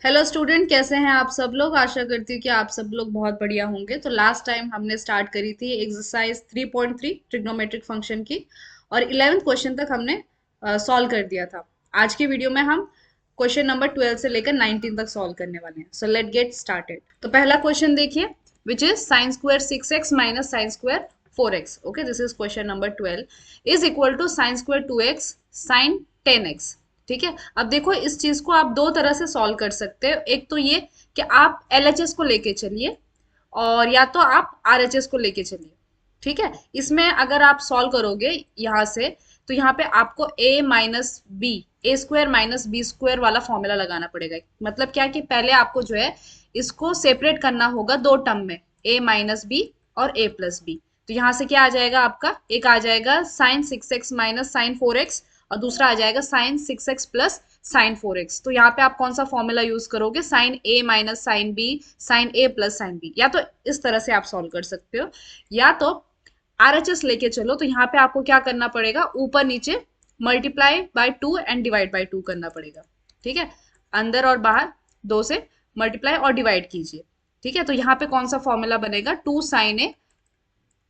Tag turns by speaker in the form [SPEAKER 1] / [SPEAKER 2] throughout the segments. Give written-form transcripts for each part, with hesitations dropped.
[SPEAKER 1] Hello student, कैसे हैं आप सब लोग। आशा करती हूँ कि आप सब लोग बहुत बढ़िया होंगे। तो लास्ट टाइम हमने स्टार्ट करी थी एक्सरसाइज 3.3 ट्रिग्नोमेट्रिक फंक्शन की, और 11th क्वेश्चन तक हमने सॉल्व कर दिया था। आज की वीडियो में हम क्वेश्चन नंबर 12 से लेकर 19 तक सॉल्व करने वाले हैं। So let get started. तो पहला क्वेश्चन देखिए, which is sine square 6x minus sine square 4x। Okay, this is question number 12 is equal to sine square 2x sine 10x। ठीक है, अब देखो इस चीज को आप दो तरह से सॉल्व कर सकते हो। एक तो ये कि आप एलएचएस को लेके चलिए, और या तो आप आरएचएस को लेके चलिए। ठीक है, इसमें अगर आप सॉल्व करोगे यहाँ से, तो यहाँ पे आपको ए माइनस बी, ए स्क्वायर माइनस बी स्क्वायर वाला फॉर्मूला लगाना पड़ेगा। मतलब क्या कि पहले आपको जो है इसको सेपरेट करना होगा दो टर्म में, ए माइनस बी और ए प्लस बी। तो यहाँ से क्या आ जाएगा आपका, एक आ जाएगा sign 6x minus sign 4x, और दूसरा आ जाएगा sign 6x plus sign 4x। तो यहाँ पे आप कौन सा फॉर्मूला यूज करोगे, sign A minus sine B sine A plus sine B. या तो इस तरह से आप सॉल्व कर सकते हो, या तो आरएचएस लेके चलो। तो यहाँ पे आपको क्या करना पड़ेगा, ऊपर नीचे multiply by 2 and divide by 2 करना पड़ेगा। ठीक है, अंदर और बाहर दो से मल्टीप्लाई और डिवाइड कीजिए। ठीक है, तो यहाँ पे कौन सा फॉर्मूला बनेगा, 2 साइन ए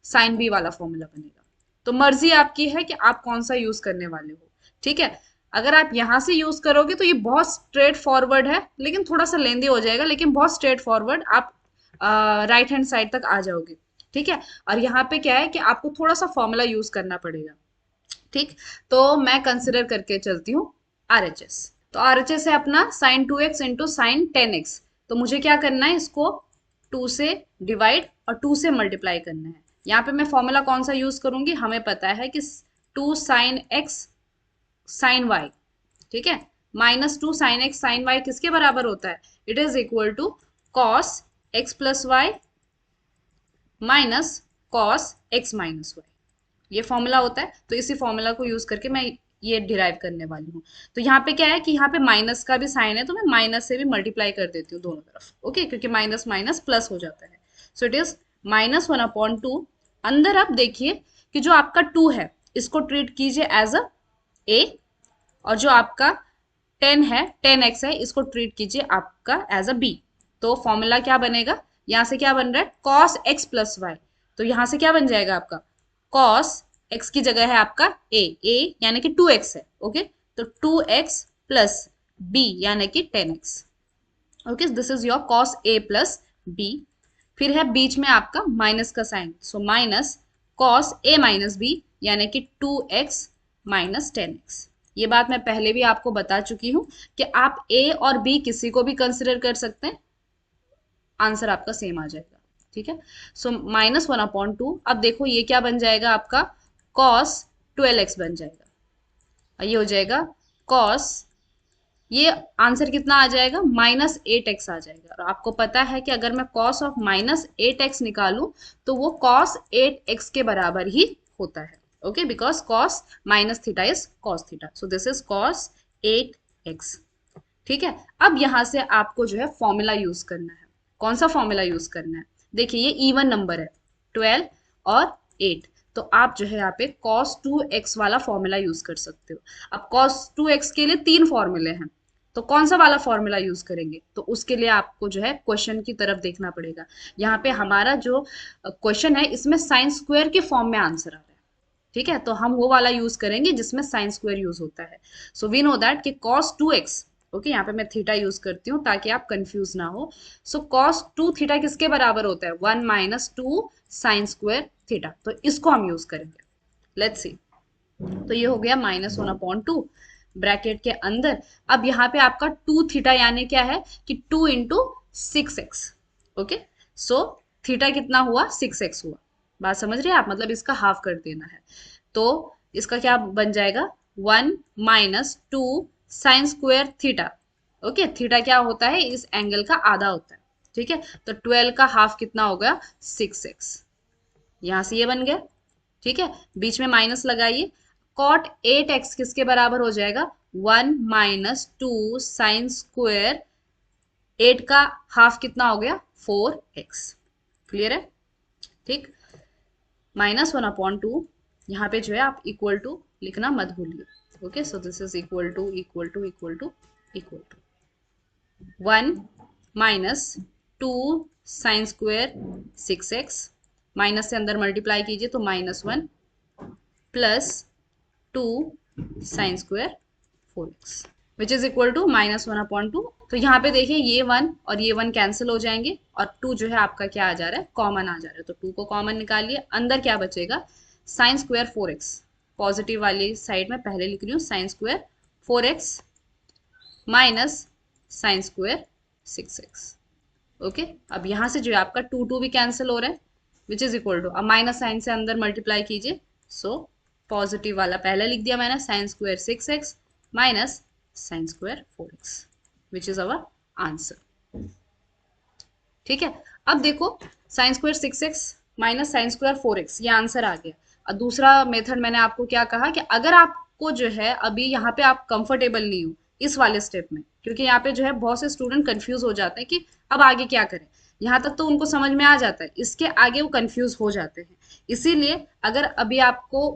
[SPEAKER 1] साइन बी वाला फॉर्मूला बनेगा। तो मर्जी आपकी है कि आप कौन सा यूज करने वाले हो। ठीक है, अगर आप यहां से यूज करोगे तो ये बहुत स्ट्रेट फॉरवर्ड है, लेकिन थोड़ा सा लेंदी हो जाएगा, लेकिन बहुत स्ट्रेट फॉरवर्ड आप राइट हैंड साइड तक आ जाओगे। ठीक है, और यहाँ पे क्या है कि आपको थोड़ा सा फॉर्मूला यूज करना पड़ेगा। ठीक, तो मैं कंसिडर करके चलती हूँ आरएचएस। तो आरएचएस है अपना sign 2x into sine 10x। तो मुझे क्या करना है, इसको 2 से डिवाइड और 2 से मल्टीप्लाई करना है। यहाँ पे मैं फॉर्मूला कौन सा यूज करूंगी, हमें पता है कि 2 साइन x साइन y। ठीक है, minus 2 sine x sine y किसके बराबर होता है, it is equal to cos x plus y minus cos x minus y. ये फॉर्मूला होता है, तो इसी फॉर्मूला को यूज करके मैं ये डिराइव करने वाली हूँ। तो यहाँ पे क्या है कि यहाँ पे माइनस का भी साइन है, तो मैं माइनस से भी मल्टीप्लाई कर देती हूँ दोनों तरफ। ओके, क्योंकि माइनस माइनस प्लस हो जाता है। So it is -1/2। अंदर आप देखिए कि जो आपका 2 है, इसको ट्रीट कीजिए एज अ ए, और जो आपका 10 है, 10x है, इसको ट्रीट कीजिए आपका एज अ बी। तो फॉर्मूला क्या बनेगा, यहाँ से क्या बन रहा है, cos x प्लस वाई। तो यहाँ से क्या बन जाएगा आपका, cos x की जगह है आपका a यानी कि 2x है। ओके, तो 2x प्लस b यानी कि 10x। Okay, this is your cos a plus b। फिर है बीच में आपका माइनस का sine, so minus cos a minus b यानी कि 2x माइनस 10x। ये बात मैं पहले भी आपको बता चुकी हूं कि आप a और b किसी को भी कंसिडर कर सकते हैं, आंसर आपका सेम आ जाएगा। ठीक है, सो -1/2। अब देखो ये क्या बन जाएगा आपका, cos 12x बन जाएगा, और ये हो जाएगा cos, ये आंसर कितना आ जाएगा, -8x आ जाएगा। और आपको पता है कि अगर मैं cos ऑफ -8x निकालूं, तो वो cos 8x के बराबर ही होता है। Okay, because cos minus theta is cos theta, so this is cos 8x। ठीक है, अब यहां से आपको जो है फॉर्मूला यूज करना है। कौन सा फॉर्मूला यूज करना है, देखिए ये इवन नंबर है 12 और 8, तो आप जो है यहाँ पे cos 2x वाला फॉर्मूला यूज कर सकते हो। अब cos 2x के लिए तीन फॉर्मूले हैं, तो कौन सा वाला फॉर्मूला यूज करेंगे, तो उसके लिए आपको जो है क्वेश्चन की तरफ देखना पड़ेगा। यहाँ पे हमारा जो क्वेश्चन है, इसमें साइन स्क्वायर के फॉर्म में आंसर आ रहा है। ठीक है, तो हम वो वाला यूज करेंगे जिसमें साइन स्क्वायर यूज होता है। सो वी नो दैट कि cos 2x, ओके, यहाँ पे मैं थीटा यूज करती हूँ ताकि आप कंफ्यूज ना हो। सो cos 2 थीटा किसके बराबर होता है, 1 माइनस 2 साइन स्क्वायर थीटा। तो इसको हम यूज करेंगे। लेट्स सी, तो ये हो गया -1/2 ब्रैकेट के अंदर। अब यहाँ पे आपका 2 थीटा यानी क्या है कि 2 into 6x। Okay, so theta कितना हुआ, 6x हुआ। बात समझ रहे हैं आप, मतलब इसका हाफ कर देना है। तो इसका क्या बन जाएगा, 1 minus 2 sine square theta. Okay, theta क्या होता है, इस एंगल का आधा होता है। ठीक है, तो 12 का हाफ कितना हो गया, 6x। यहां से ये बन गया। ठीक है, बीच में माइनस लगाइए, कॉट 8x किसके बराबर हो जाएगा, 1 माइनस 2 साइन स्क्वायर 8 का हाफ कितना हो गया, 4x। क्लियर है। ठीक, -1/2, यहाँ पे जो है आप इक्वल टू लिखना मत भूलिए। Okay, so this is equal to equal to equal to equal to. 1 minus 2 sine square 6x, minus से अंदर मल्टीप्लाई कीजिए तो -1 plus 2 sine square 4x which is equal to -1/2। तो यहाँ पे देखिए ये 1 और ये 1 कैंसिल हो जाएंगे और 2 जो है आपका क्या आ जा रहा है, कॉमन आ जा रहा है। तो 2 को कॉमन निकालिए, अंदर क्या बचेगा, साइन स्क्वायर 4x, पॉजिटिव वाली साइड में पहले लिख रही हूँ, sign square 4x minus sine square 6x। Okay, अब यहाँ से जो है आपका 2 भी कैंसिल हो रहा है विच इज इक्वल टू, अब माइनस साइन से अंदर मल्टीप्लाई कीजिए, सो पॉजिटिव वाला पहले लिख दिया मैंने, sign square 6x minus sine square 4x which is our answer. ठीक है, अब देखो sign square 6x minus sine square 4x ये आंसर आ गया। और दूसरा मेथड मैंने आपको क्या कहा कि अगर आपको जो है अभी यहाँ पे आप कंफर्टेबल नहीं हो इस वाले स्टेप में, क्योंकि यहाँ पे जो है बहुत से स्टूडेंट कंफ्यूज हो जाते हैं कि अब आगे क्या करें, यहाँ तक तो उनको समझ में आ जाता है, इसके आगे वो कंफ्यूज हो जाते हैं। इसीलिए अगर अभी आपको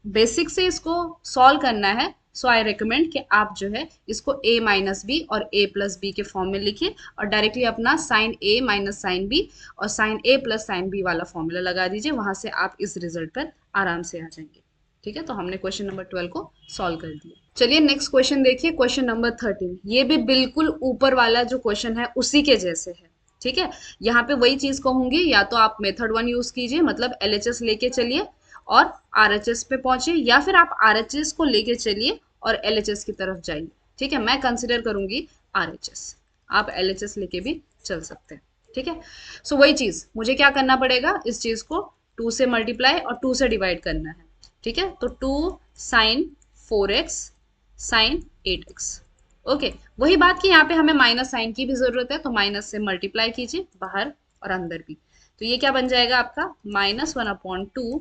[SPEAKER 1] बेसिक से इसको सॉल्व करना है, सो आई रिकमेंड कि आप जो है इसको a माइनस बी और a प्लस बी के फॉर्म में लिखिए और डायरेक्टली अपना sine a minus sine b और sine a plus sine b वाला फॉर्मूला लगा दीजिए, वहां से आप इस रिजल्ट पर आराम से आ जाएंगे। ठीक है, तो हमने क्वेश्चन नंबर 12 को सॉल्व कर दिया। चलिए नेक्स्ट क्वेश्चन देखिए, क्वेश्चन नंबर 13। ये भी बिल्कुल ऊपर वाला जो क्वेश्चन है उसी के जैसे है। ठीक है, यहाँ पे वही चीज कहूंगी, या तो आप मेथड 1 यूज कीजिए, मतलब LHS लेके चलिए और RHS पे पहुंचिए, या फिर आप RHS को लेके चलिए और LHS की तरफ जाइए। ठीक है, मैं कंसिडर करूंगी RHS, आप LHS लेके भी चल सकते हैं। ठीक है, सो वही चीज मुझे क्या करना पड़ेगा, इस चीज को 2 से मल्टीप्लाई और 2 से डिवाइड करना है। ठीक है, तो 2 sine 4x sign 8x। Okay, वही बात कि यहाँ पे हमें माइनस साइन की भी जरूरत है, तो माइनस से मल्टीप्लाई कीजिए बाहर और अंदर भी, तो ये क्या बन जाएगा आपका -1/2।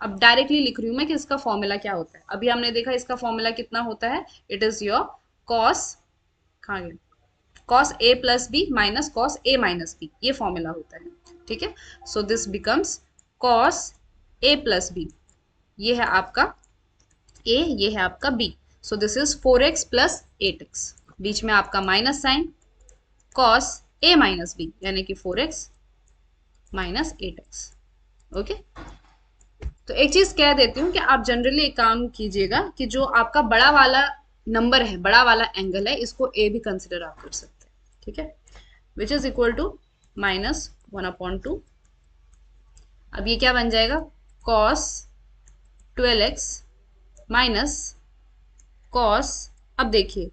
[SPEAKER 1] अब डायरेक्टली लिख रही हूँ मैं कि इसका फॉर्मूला क्या होता है। अभी हमने देखा इसका फॉर्मूला कितना होता है, इट इज योर कॉस, कहाँ गया, cos a plus B minus cos a minus B, ये फॉर्मूला होता है। ठीक है, so this becomes cos a plus B, ये है आपका a, ये है आपका b, so this is 4x plus 8x, बीच में आपका minus sine, cos a minus b यानी कि 4x माइनस 8x। ओके, तो एक चीज कह देती हूँ कि आप जनरली एक काम कीजिएगा कि जो आपका बड़ा वाला नंबर है, बड़ा वाला एंगल है, इसको a भी कंसिडर आप कर सकते हैं। ठीक है, विच इज इक्वल टू -1/2। अब ये क्या बन जाएगा, cos 12x माइनस कॉस, अब देखिए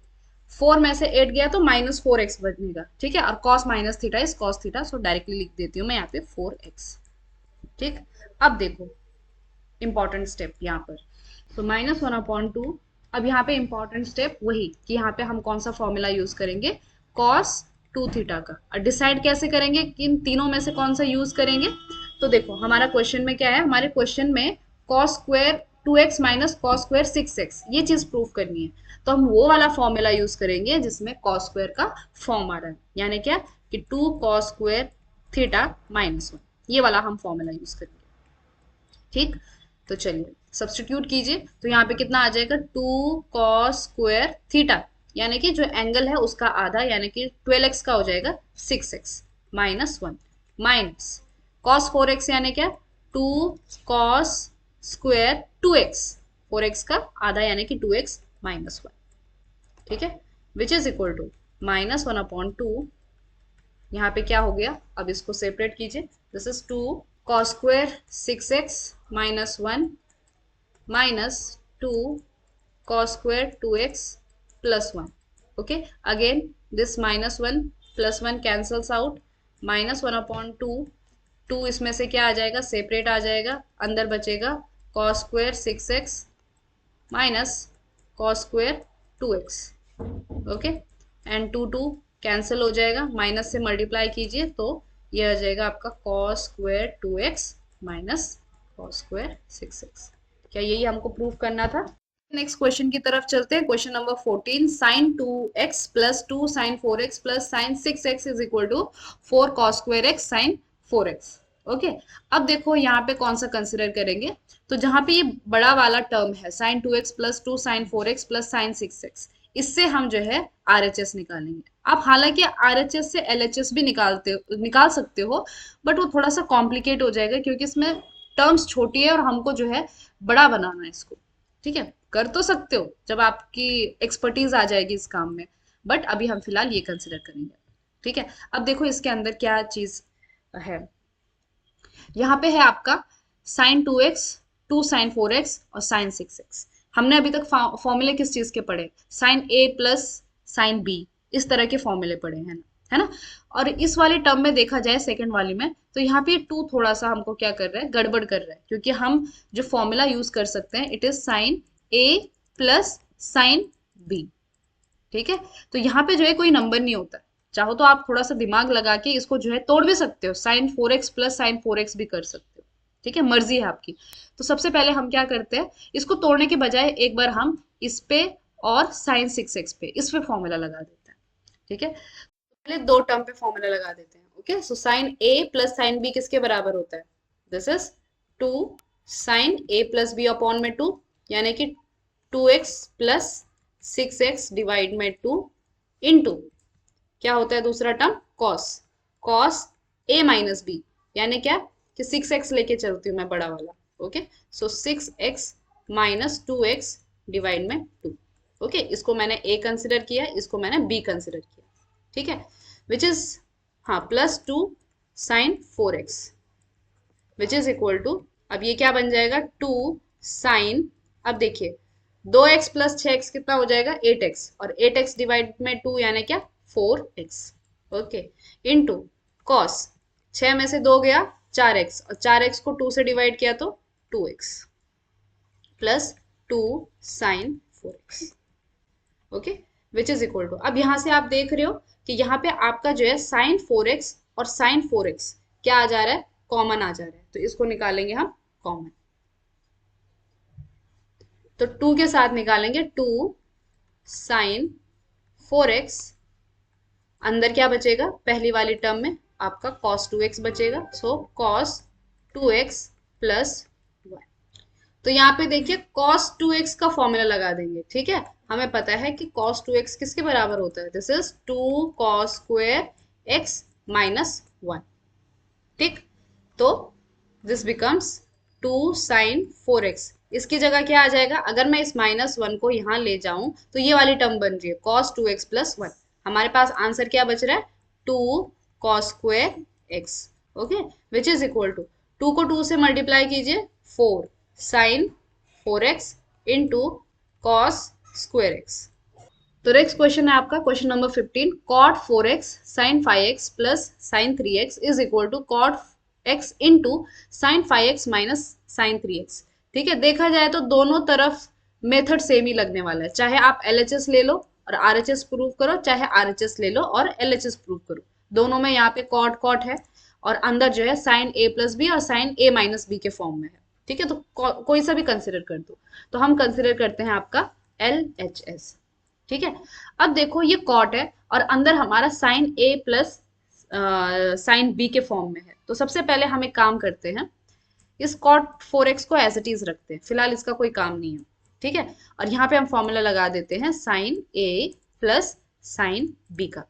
[SPEAKER 1] 4 में से 8 गया तो -4x बनेगा। ठीक है, और cos minus theta is cos theta, so directly लिख देती हूँ मैं यहाँ पे 4x। ठीक, अब देखो इंपॉर्टेंट स्टेप यहाँ पर, तो -1/2। अब यहाँ पे इंपॉर्टेंट स्टेप वही कि यहाँ पे हम कौन सा फॉर्मूला यूज करेंगे, cos 2 थीटा का। और डिसाइड कैसे करेंगे कि इन तीनों में से कौन सा यूज करेंगे, तो देखो हमारा क्वेश्चन में क्या है, हमारे क्वेश्चन में cos square 2x minus cos square 6x ये चीज प्रूव करनी है, तो हम वो वाला फॉर्मूला यूज करेंगे जिसमें cos स्क्वायर का फॉर्म आ रहा है, यानी क्या कि 2 cos स्क्वायर थीटा -1, ये वाला हम फॉर्मूला यूज करेंगे। ठीक, तो चलिए सब्सटीट्यूट कीजिए, तो यहाँ पे कितना आ जाएगा, 2 cos स्क्वायर थीटा यानी कि जो एंगल है उसका आधा यानी कि 12x का हो जाएगा 6x -1 माइनस cos 4x यानी क्या, 2 cos स्क्वायर 2x, 4x का आधा यानी कि 2x -1। ठीक है, विच इज इक्वल टू -1/2। यहाँ पे क्या हो गया, अब इसको सेपरेट कीजिए, this is 2 cos square 6x -1 minus 2 cos square 2x plus 1। Okay, again this -1 plus 1 cancels out, -1/2, 2 इसमें से क्या आ जाएगा, सेपरेट आ जाएगा, अंदर बचेगा cos square 6x minus cos square 2x। Okay, and 2 cancel हो जाएगा, माइनस से मल्टीप्लाई कीजिए तो ये आ जाएगा आपका cos square 2x minus cos square 6x। क्या यही हमको प्रूव करना था। नेक्स्ट क्वेश्चन की तरफ चलते हैं, question number 14, sine 2x plus 2 sine 4x plus sine 6x is equal to 4 cos square x sine 4x। Okay, अब देखो यहाँ पे कौन सा कंसिडर करेंगे, तो जहां पे ये बड़ा वाला टर्म है sine 2x plus 2 sine 4x plus sine 6x, इससे हम जो है आरएचएस निकालेंगे। आप हालांकि आरएचएस से एलएचएस भी निकाल सकते हो, बट वो थोड़ा सा कॉम्प्लिकेट हो जाएगा क्योंकि इसमें टर्म्स छोटी है और हमको जो है बड़ा बनाना है इसको। ठीक है, कर तो सकते हो जब आपकी एक्सपर्टीज आ जाएगी इस काम में, बट अभी हम फिलहाल ये कंसिडर करेंगे। ठीक है, अब देखो इसके अंदर क्या चीज है। यहाँ पे है आपका साइन 2x, 2 sin 4x और sin 6x। हमने अभी तक फॉर्मूले किस चीज के पढ़े, sign A plus sine B, इस तरह के फॉर्मूले पढ़े हैं ना, है ना। और इस वाले टर्म में देखा जाए सेकंड वाली में, तो यहाँ पे टू थोड़ा सा हमको क्या कर रहा है, गड़बड़ कर रहा है, क्योंकि हम जो फॉर्मूला यूज कर सकते हैं it is sine A plus sine B. ठीक है, तो यहाँ पे जो है कोई नंबर नहीं होता। चाहो तो आप थोड़ा सा दिमाग लगा के इसको जो है तोड़ भी सकते हो, sin 4x plus sin 4x भी कर सकते हो। ठीक है, मर्जी है आपकी। तो सबसे पहले हम क्या करते हैं, इसको तोड़ने के बजाय एक बार हम इस पे और sin 6x पे, इस पे फॉर्मूला लगा देते हैं। ठीक है, पहले दो टर्म पे फॉर्मूला लगा देते हैं। Okay, so sine A plus sine B किसके बराबर होता है, दिस इज 2 sin a+b/2, यानी कि 2x प्लस 6x डिवाइड में 2 इंटू क्या होता है दूसरा term, cos, cos a minus B, यानी क्या कि 6x लेके चलती हूँ मैं बड़ा वाला। ओके, सो 6x माइनस 2x डिवाइड में 2। ओके, इसको मैंने a कंसिडर किया, इसको मैंने b कंसिडर किया। ठीक है, विच इज, हाँ, +2 sin 4x which is equal to, अब ये क्या बन जाएगा, 2 sin, अब देखिए 2x प्लस 6x कितना हो जाएगा, 8x, और 8x डिवाइड में 2 यानी क्या, 4x। ओके, इनटू कॉस, 6 में से 2 गया 4x, और 4x को 2 से डिवाइड किया तो 2x plus 2 sin 4x। Okay, which is equal to, अब यहां से आप देख रहे हो कि यहाँ पे आपका जो है sin 4x और sin 4x क्या आ जा रहा है, कॉमन आ जा रहा है, तो इसको निकालेंगे हम कॉमन। तो 2 के साथ निकालेंगे 2 sin 4x, अंदर क्या बचेगा, पहली वाली टर्म में आपका cos 2x बचेगा, सो cos 2x प्लस 1। तो यहाँ पे देखिए cos 2x का फॉर्मूला लगा देंगे। ठीक है, हमें पता है कि cos 2x किसके बराबर होता है, this is 2 cos² x minus 1। ठीक, तो दिस बिकम्स 2 sin 4x, इसकी जगह क्या आ जाएगा, अगर मैं इस -1 को यहाँ ले जाऊं तो ये वाली टर्म बन रही है cos 2x प्लस 1। हमारे पास आंसर क्या बच रहा है, 2 cos²x। Okay, which is equal to 2 को 2 से मल्टीप्लाई कीजिए, 4 sin 4x इंटू cos²x। तो नेक्स्ट क्वेश्चन है आपका question number 15, cot 4x sin 5x plus sin 3x is equal to cot x into sin 5x minus sin 3x। ठीक है, देखा जाए तो दोनों तरफ मेथड सेम ही लगने वाला है, चाहे आप LHS ले लो और RHS प्रूव करो, चाहे RHS ले लो और LHS प्रूव करो, दोनों में यहाँ पे cot cot है और अंदर जो है sin a प्लस बी और sin a माइनस बी के फॉर्म में है। ठीक है, तो कोई सा भी कंसिडर कर दो, तो हम कंसिडर करते हैं आपका LHS। ठीक है, अब देखो ये कॉट है और अंदर हमारा sign A plus sine B के फॉर्म में है, तो सबसे पहले हम एक काम करते हैं, इस cot 4x को एज इट इज रखते हैं, फिलहाल इसका कोई काम नहीं है। ठीक है, और यहाँ पे हम फॉर्मूला लगा देते हैं sign A plus sine B का।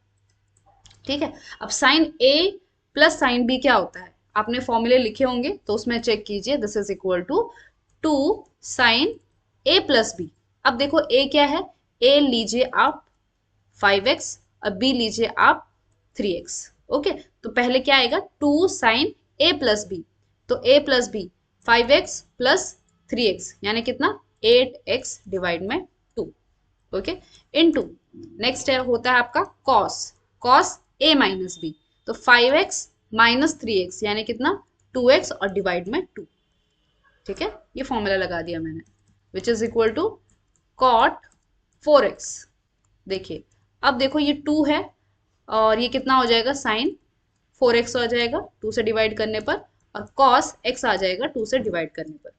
[SPEAKER 1] ठीक है, अब sign A plus sine B क्या होता है, आपने फॉर्मूले लिखे होंगे तो उसमें चेक कीजिए, this is equal to 2 sin a+b। अब देखो a क्या है, a लीजिए आप 5x और b लीजिए आप 3x। ओके, तो पहले क्या आएगा, 2 sin a+b, तो a plus B 5x plus 3x यानी कितना, 8x डिवाइड में 2। ओके, इनटू नेक्स्ट होता है आपका cos a माइनस बी, तो 5x माइनस 3x यानी कितना, 2x और डिवाइड में 2। ठीक है, ये फॉर्मूला लगा दिया मैंने, which is equal to cot 4x। देखिए, अब देखो ये 2 है और ये कितना हो जाएगा, साइन 4x हो जाएगा 2 से डिवाइड करने पर, और cos x आ जाएगा 2 से डिवाइड करने पर।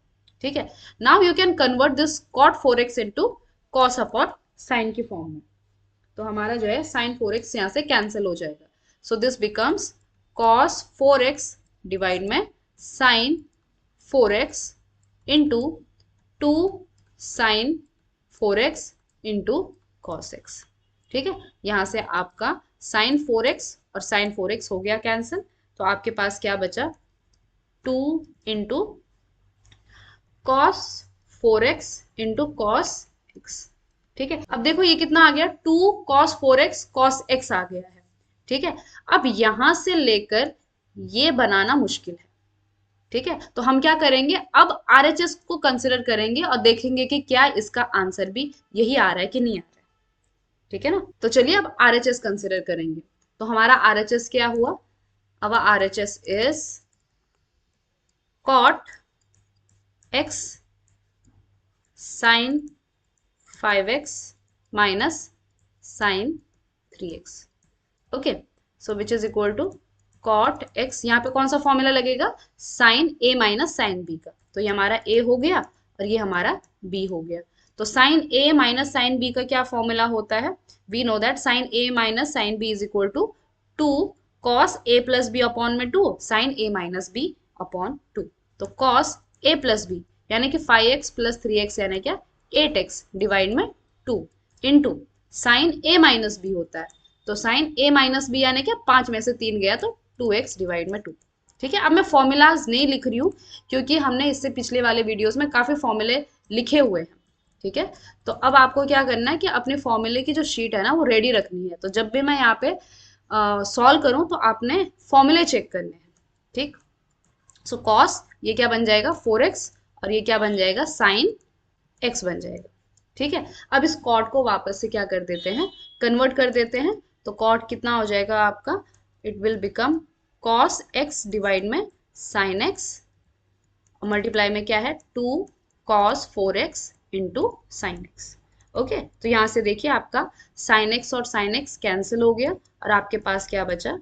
[SPEAKER 1] ठीक है, now you can convert this cot 4x into cos upon sine की फॉर्म में, तो हमारा जो है sin 4x यहाँ से कैंसिल हो जाएगा, सो this becomes cos 4x divide में sin 4x into 2 sin 4x into cos x. ठीक है, यहां से आपका साइन 4x और साइन 4x हो गया कैंसिल, तो आपके पास क्या बचा, 2 into cos 4x into cos x. ठीक है, अब देखो ये कितना आ गया, 2 कॉस 4x कॉस एक्स आ गया है। ठीक है, अब यहां से लेकर ये बनाना मुश्किल है। ठीक है, तो हम क्या करेंगे, अब आरएचएस को कंसिडर करेंगे और देखेंगे कि क्या इसका आंसर भी यही आ रहा है कि नहीं आ रहा है। ठीक है ना, तो चलिए अब आरएचएस कंसिडर करेंगे। तो हमारा आरएचएस क्या हुआ, अब RHS is cot x sine 5x minus sine 3x। Okay, so which is equal to cot x, यहाँ पे कौन सा फॉर्मूला लगेगा, sine A minus sine B का, तो ये हमारा ए हो गया और ये हमारा बी हो गया। तो sine A minus sine B का क्या फॉर्मूला होता है, we know that sine A minus sine B is equal to 2 cos A plus B upon में 2 sine A minus B upon 2। तो कॉस ए प्लस बी यानी कि 5x plus 3x यानी क्या 8x डिवाइड में 2 into sign A minus B होता है, तो साइन ए माइनस बी यानी क्या 5 में से 3 गया तो 2x डिवाइड में 2। ठीक है, अब मैं फॉर्मूलाज नहीं लिख रही हूँ क्योंकि हमने इससे पिछले वाले वीडियोस में काफी फॉर्मूले लिखे हुए हैं। ठीक है, तो अब आपको क्या करना है कि अपने फॉर्मूले की जो शीट है ना वो रेडी रखनी है, तो जब भी मैं यहाँ पे सॉल्व करूँ तो आपने फॉर्मूले चेक करने हैं। ठीक, सो कॉस ये क्या बन जाएगा 4x और ये क्या बन जाएगा साइन x बन जाएगा। ठीक है, अब इस कॉट को वापस से क्या कर देते हैं, कन्वर्ट कर देते हैं, तो कॉट कितना हो जाएगा आपका, it will become cos x divide में साइन x, मल्टीप्लाई में क्या है 2 cos 4x into sine x। Okay, तो यहां से देखिए आपका साइन x और साइन x कैंसिल हो गया और आपके पास क्या बचा,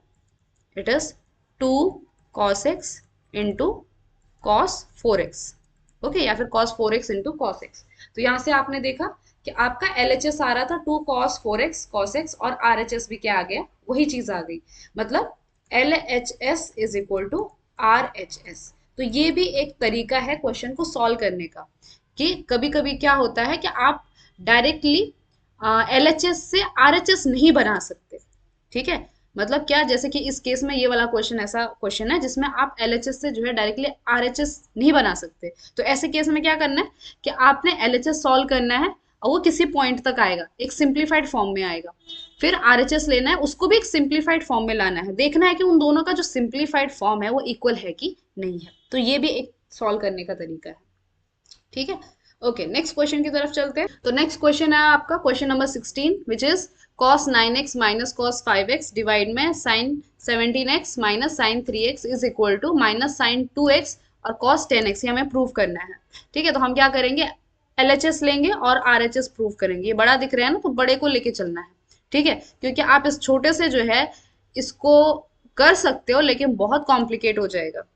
[SPEAKER 1] it is 2 cos x into cos 4x। Okay, या फिर cos 4x into cos x. तो यहां से आपने देखा कि आपका LHS आ रहा था 2 cos 4x cos x और RHS भी क्या आ गया, वही चीज आ गई, मतलब LHS is equal to RHS। तो ये भी एक तरीका है क्वेश्चन को सॉल्व करने का, कि कभी कभी क्या होता है कि आप डायरेक्टली LHS से RHS नहीं बना सकते। ठीक है, मतलब क्या, जैसे कि इस केस में ये वाला क्वेश्चन ऐसा क्वेश्चन है जिसमें आप LHS से जो है डायरेक्टली RHS नहीं बना सकते। तो ऐसे केस में क्या करना है कि आपने LHS सॉल्व करना है और वो किसी पॉइंट तक आएगा, एक सिंप्लीफाइड फॉर्म में आएगा, फिर RHS लेना है, उसको भी एक सिंप्लीफाइड फॉर्म में लाना है, देखना है कि उन दोनों का जो सिंप्लीफाइड फॉर्म है वो इक्वल है कि नहीं है। तो ये भी एक सॉल्व करने का तरीका है। ठीक है, ओके, नेक्स्ट क्वेश्चन की तरफ चलते हैं। तो नेक्स्ट क्वेश्चन है आपका question number 16 which is cos 9x minus cos 5x divide में sin 17x minus sin 3x is equal to minus sin 2x और cos 10x, ये हमें प्रूव करना है। ठीक है, तो हम क्या करेंगे, LHS लेंगे और RHS प्रूव करेंगे। ये बड़ा दिख रहा है ना, तो बड़े को लेके चलना है। ठीक है, क्योंकि आप इस छोटे से जो है इसको कर सकते हो लेकिन बहुत कॉम्प्लिकेट हो जाएगा।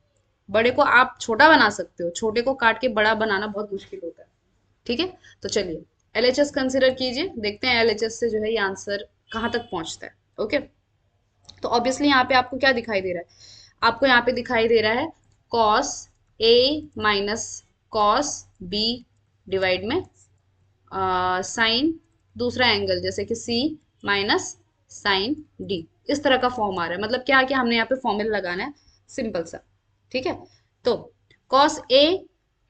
[SPEAKER 1] बड़े को आप छोटा बना सकते हो, छोटे को काट के बड़ा बनाना बहुत मुश्किल होता है। ठीक है, तो चलिए LHS कंसिडर कीजिए, देखते हैं LHS से जो है ये आंसर कहाँ तक पहुंचता है। ओके, तो ऑब्वियसली यहाँ पे आपको क्या दिखाई दे रहा है, आपको यहाँ पे दिखाई दे रहा है cos A minus cos B divide में साइन दूसरा एंगल जैसे कि C माइनस साइन D, इस तरह का फॉर्म आ रहा है। मतलब क्या है कि हमने यहाँ पे फॉर्मूला लगाना है सिंपल सा। ठीक है, तो cos A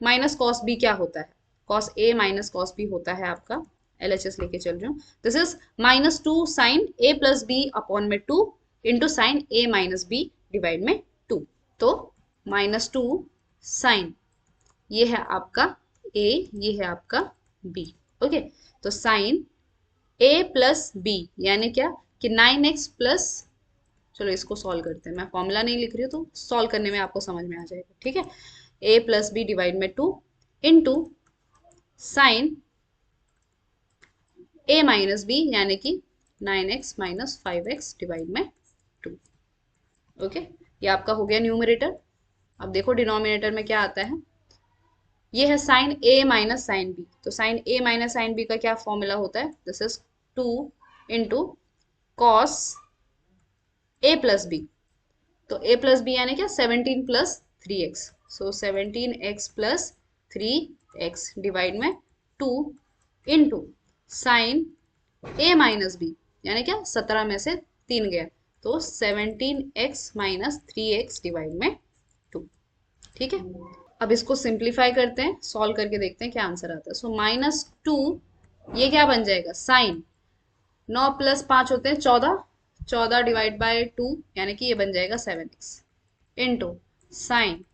[SPEAKER 1] minus cos B क्या होता है, cos A minus cos B होता है आपका, LHS लेके चल रही हूँ, this is minus 2 sine A plus B upon में 2 into sine A minus B divide में 2। तो माइनस 2 साइन, ये है आपका A, ये है आपका B। ओके, तो साइन A प्लस B यानी क्या कि 9x प्लस, चलो इसको सॉल्व करते हैं, मैं फॉर्मूला नहीं लिख रही हूँ तो सॉल्व करने में आपको समझ में आ जाएगा। ठीक है, A प्लस बी डिवाइड में 2 into sine A minus B यानी कि 9x माइनस 5x डिवाइड में 2। ओके, ये आपका हो गया न्यूमरेटर। अब देखो डिनोमिनेटर में क्या आता है, ये है sine A minus sine B, तो sine A minus sine B का क्या फॉर्मूला होता है, this is 2 into cos A plus B, तो A प्लस बी यानी क्या 17 प्लस 3x, सो 17x प्लस 3x डिवाइड में 2 into sign A minus B, यानी क्या 17 में से 3 गया, तो 17x - 3x डिवाइड में 2। ठीक है, अब इसको सिंप्लीफाई करते हैं, सॉल्व करके देखते हैं क्या आंसर आता है। सो -2, ये क्या बन जाएगा, साइन 9 + 5 होते हैं 14, 14 डिवाइड बाय 2 यानी कि ये बन जाएगा 7x इंटू साइन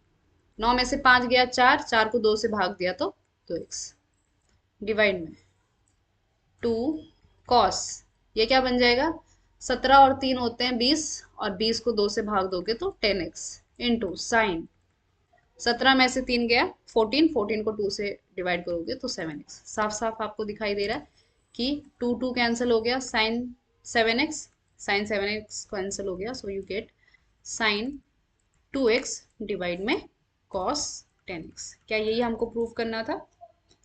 [SPEAKER 1] 9 में से 5 गया 4, 4 को 2 से भाग दिया तो 2x डिवाइड में 2 कॉस, ये क्या बन जाएगा, 17 और 3 होते हैं 20, और 20 को 2 से भाग दोगे तो 10x इंटू साइन 17 में से 3 गया 14, 14 को 2 से डिवाइड करोगे तो 7x। साफ साफ आपको दिखाई दे रहा है कि 2 2 कैंसिल हो गया, sign 7x, sign 7x cancel हो गया, so you get sign 2x divide में कॉस 10x। क्या यही हमको प्रूव करना था?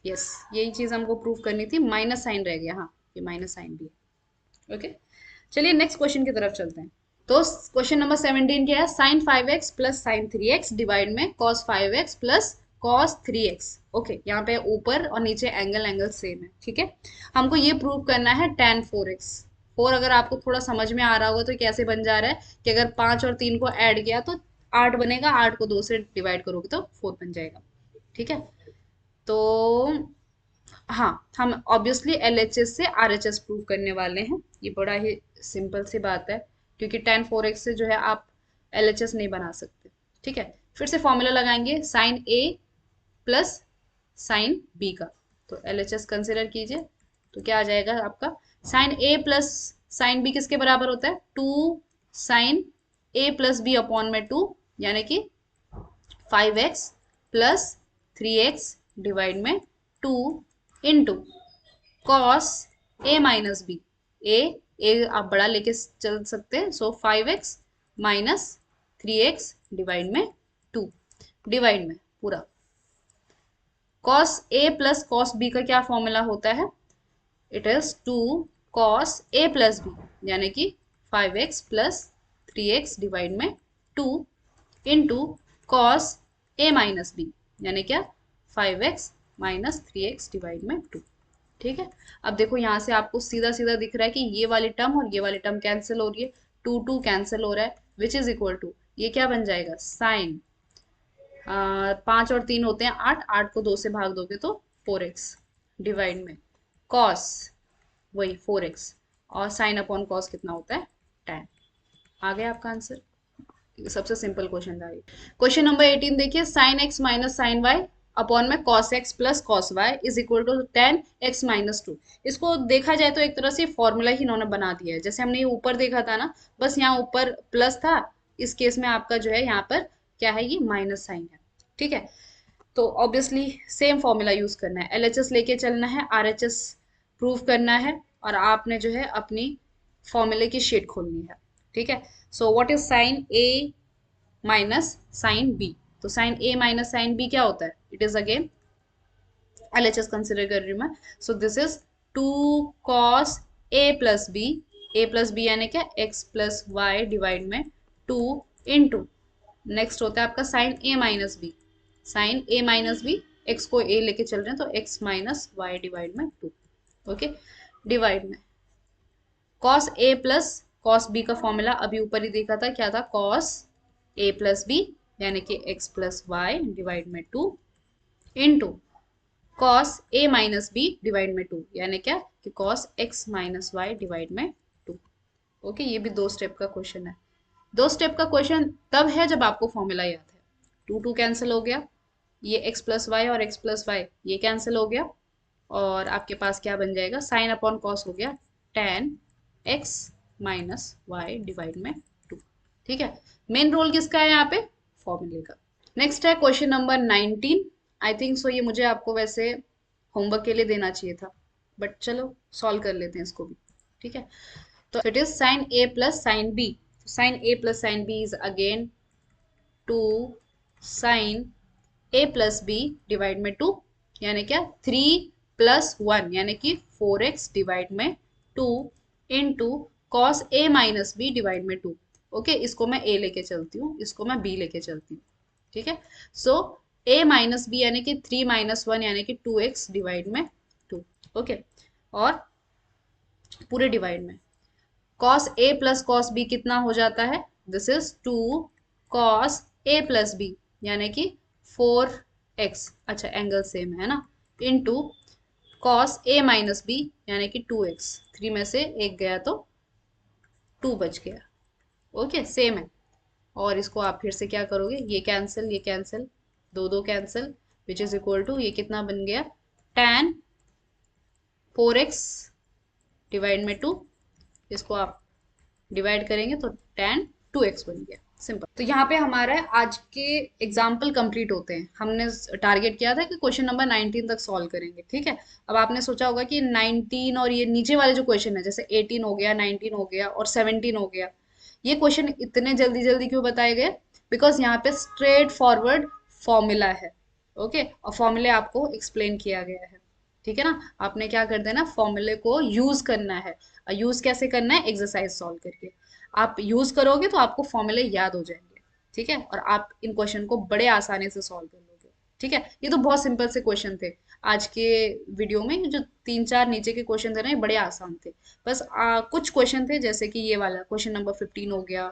[SPEAKER 1] यस, यही चीज हमको प्रूव करनी थी, माइनस साइन रह गया, हाँ ये माइनस साइन भी है। ओके, चलिए नेक्स्ट क्वेश्चन की तरफ चलते हैं। तो क्वेश्चन नंबर 17 क्या है, sine 5x plus sine 3x divide में cos 5x plus cos 3x। Okay, यहाँ पे ऊपर और नीचे एंगल सेम है, ठीक है। हमको ये प्रूव करना है tan 4x। 4 अगर आपको थोड़ा समझ में आ रहा होगा तो कैसे बन जा रहा है कि अगर 5 और 3 को ऐड किया तो 8 बनेगा, 8 को 2 से डिवाइड करोगे तो 4 बन जाएगा, ठीक है। तो हाँ, हम ऑब्वियसली एलएचएस से आरएचएस प्रूव करने वाले हैं, ये बड़ा ही सिंपल सी बात है, क्योंकि tan 4x से जो है आप एलएचएस नहीं बना सकते, ठीक है। फिर से फॉर्मूला लगाएंगे sign A plus sine B का, तो एलएचएस कंसिडर कीजिए, तो क्या आ जाएगा आपका, sign A plus sine B किसके बराबर होता है, 2 sine A plus B upon में 2, यानी कि 5x प्लस 3x डिवाइड में 2 into cos A minus B, ए आप बड़ा लेके चल सकते हैं, सो 5x माइनस 3x डिवाइड में 2 डिवाइड में पूरा cos A plus cos B का क्या फॉर्मूला होता है, it is 2 cos A plus B, यानी कि 5x प्लस 3x डिवाइड में 2 into cos A minus B, यानी क्या 5x माइनस 3x डिवाइड में 2। ठीक है, अब देखो यहाँ से आपको सीधा सीधा दिख रहा है कि ये वाली टर्म और ये वाली टर्म कैंसिल हो रही है, 2 2 कैंसिल हो रहा है, विच इज इक्वल टू ये क्या बन जाएगा, साइन 5 और 3 होते हैं 8, 8 को 2 से भाग दोगे तो 4x डिवाइड में कॉस वही 4x, और साइन अपॉन कॉस कितना होता है, tan। आ गया आपका आंसर, सबसे सिंपल क्वेश्चन था ये। क्वेश्चन नंबर 18 देखिए, sine X minus sine Y upon में cos X plus cos Y is equal to tan x minus 2। इसको देखा जाए तो एक तरह से फॉर्मूला ही इन्होंने बना दिया है, जैसे हमने ये ऊपर देखा था ना, बस यहाँ ऊपर प्लस था, इस केस में आपका जो है यहाँ पर क्या है, ये माइनस साइन है, ठीक है। तो ऑब्वियसली सेम फॉर्मूला यूज करना है, एलएचएस लेके चलना है, आरएचएस प्रूव करना है, और आपने जो है अपनी फॉर्मूले की शीट खोलनी है, ठीक है। So what is sine A minus sine B, तो sine A minus sine B क्या होता है, it is again LHS consider कर रही हूँ मैं, so this is 2 cos A plus B यानी क्या एक्स प्लस वाई डिवाइड में 2 इंटू नेक्स्ट होता है आपका sign A minus B, sine A minus B, x को ए लेके चल रहे हैं तो एक्स माइनस वाई डिवाइड में 2, ओके, डिवाइड में cos A plus cos B का फॉर्मूला अभी ऊपर ही देखा था, क्या था, कॉस ए प्लस बी यानी कि एक्स प्लस वाई डिवाइड में 2 into cos A minus B divide में 2, यानी क्या कि cos x minus y divide में 2। ओके, ये भी 2 स्टेप का क्वेश्चन है। 2 स्टेप का क्वेश्चन तब है जब आपको फॉर्मूला याद है। 2 2 कैंसिल हो गया, ये एक्स प्लस वाई और एक्स प्लस वाई ये कैंसिल हो गया, और आपके पास क्या बन जाएगा, साइन अपॉन कॉस हो गया tan x minus y divide में 2, ठीक है। मेन रोल किसका है यहाँ पे, फॉर्मूले का। नेक्स्ट है question number 19। I think so ये मुझे आपको वैसे होमवर्क के लिए देना चाहिए था, बट चलो सॉल्व कर लेते हैं इसको भी, ठीक है। तो it is sine A plus sine B, sine A plus sine B is again 2 sine A plus B divide में 2, यानी क्या 3 प्लस 1 यानी कि 4x डिवाइड में 2 into cos A minus B divide में 2। ओके, इसको मैं a लेके चलती हूँ, इसको मैं b लेके चलती हूँ, ठीक है। सो a माइनस बी यानी कि 3 - 1 यानी कि 2x डिवाइड में 2, ओके। और पूरे डिवाइड में। Cos A plus cos B कितना हो जाता है? This is 2 cos A plus B, यानी कि 4x, अच्छा एंगल सेम है ना, into cos A minus B यानी कि 2x, 3 में से एक गया तो 2 बच गया। ओके, सेम है। और इसको आप फिर से क्या करोगे, ये कैंसिल, दो दो cancel, which is equal to ये कितना बन गया, tan 4x डिवाइड में 2, इसको आप डिवाइड करेंगे तो tan 2x बन गया। सिंपल। तो यहाँ पे हमारा आज के एग्जाम्पल कंप्लीट होते हैं। हमने टारगेट किया था कि क्वेश्चन नंबर 19 तक सॉल्व करेंगे, ठीक है। अब आपने सोचा होगा कि 19 और ये नीचे वाले जो क्वेश्चन है, जैसे 18 हो गया, 19 हो गया और 17 हो गया, ये क्वेश्चन इतने जल्दी जल्दी क्यों बताए गए? बिकॉज यहाँ पे स्ट्रेट फॉरवर्ड फॉर्मूला है। ओके, और फॉर्मूले आपको एक्सप्लेन किया गया है, ठीक है ना। आपने क्या कर देना, फॉर्मूले को यूज करना है। यूज कैसे करना है? एक्सरसाइज सॉल्व करके। आप यूज करोगे तो आपको फॉर्मूले याद हो जाएंगे, ठीक है, और आप इन क्वेश्चन को बड़े आसानी से सॉल्व कर लोगे, ठीक है। ये तो बहुत सिंपल से क्वेश्चन थे आज के वीडियो में। जो तीन चार नीचे के क्वेश्चन थे ना, ये बड़े आसान थे। बस कुछ क्वेश्चन थे, जैसे कि ये वाला क्वेश्चन नंबर 15 हो गया,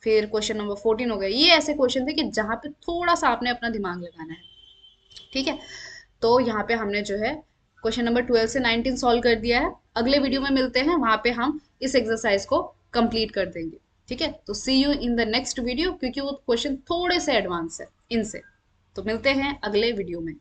[SPEAKER 1] फिर क्वेश्चन नंबर 14 हो गया, ये ऐसे क्वेश्चन थे कि जहाँ पे थोड़ा सा आपने अपना दिमाग लगाना है, ठीक है। तो यहाँ पे हमने जो है क्वेश्चन नंबर 12 से 19 सॉल्व कर दिया है। अगले वीडियो में मिलते हैं, वहां पे हम इस एक्सरसाइज को कंप्लीट कर देंगे, ठीक है। तो see you in the next video, क्योंकि वो क्वेश्चन थोड़े से एडवांस है इनसे। तो मिलते हैं अगले वीडियो में।